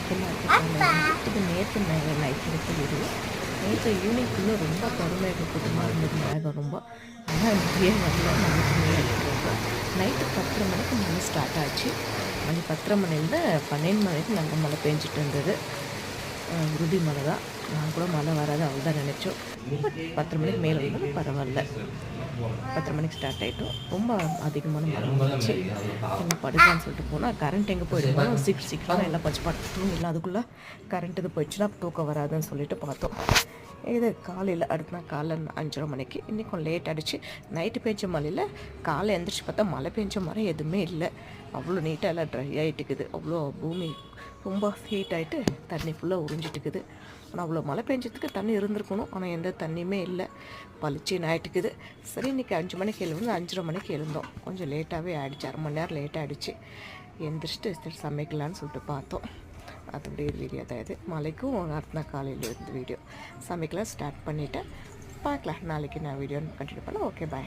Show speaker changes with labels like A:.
A: ஃபுல்லாக இருக்க இது நேற்று நைட் எடுத்த வீடியோ. நேற்று ஈவினிங்குள்ளே ரொம்ப கருமேகம் கூட்டமாக இருந்தது, மேகம் ரொம்ப. ஆனால் மழையே வரல, நமக்குமே எடுத்துருவோம். நைட்டு 10:30 மணிக்கு மழை ஸ்டார்ட் ஆச்சு. மணி 10:30 மணிலேருந்து 12 மணிக்கு நல்ல மழை பெஞ்சிட்டு இருந்தது. உறுதி மழை தான். நான் கூட மழை வராது அவ்வளோதான் நினச்சோம். பட் 10:30 மணிக்கு மேலே வந்தாலும் பரவாயில்ல. 10:30 மணிக்கு ஸ்டார்ட் ஆகிட்டோம். ரொம்ப அதிகமான மழை வந்துச்சு. எல்லாம் படுக்கலான்னு சொல்லிட்டு போனால் கரண்ட் எங்கே போயிடுவோம். சீக்கிரம் எல்லாம் பச்சு படுத்துட்டும் இல்லை, அதுக்குள்ளே கரண்ட் இது போயிடுச்சுன்னா தூக்கம் வராதுன்னு சொல்லிட்டு பார்த்தோம். இது காலையில் அடுத்த நாள் காலைல 5:30 மணிக்கு இன்றைக்கி கொஞ்சம் லேட் ஆகிடுச்சு. நைட்டு பெஞ்ச மழையில் காலை எழுந்திரிச்சு பார்த்தா மழை பெஞ்ச மாதிரி எதுவுமே இல்லை. அவ்வளோ நீட்டாக எல்லாம் ட்ரை ஆகிட்டுக்குது. அவ்வளோ பூமி ரொம்ப ஹீட் ஆகிட்டு தண்ணி ஃபுல்லாக உறிஞ்சிட்டுக்குது. ஆனால் அவ்வளோ மழை பெஞ்சதுக்கு தண்ணி இருந்திருக்கணும், ஆனால் எந்த தண்ணியுமே இல்லை. பளிச்சுன்னு ஆகிட்டுக்குது. சரி இன்றைக்கி 5 மணிக்கு எழுந்து 5:30 மணிக்கு எழுந்தோம். கொஞ்சம் லேட்டாகவே ஆகிடுச்சு, 1/2 மணி நேரம் லேட் ஆகிடுச்சு. எந்திரிச்சிட்டு சரி சமைக்கலான்னு சொல்லிட்டு பார்த்தோம். அதுபடி வீடியோ தான் இது. மழைக்கும் அடுத்த நாள் காலையில் இருந்து வீடியோ சமைக்கலாம் ஸ்டார்ட் பண்ணிவிட்டேன். பார்க்கலாம், நாளைக்கு நான் வீடியோ கண்டினியூ பண்ணேன். ஓகே, பாய்.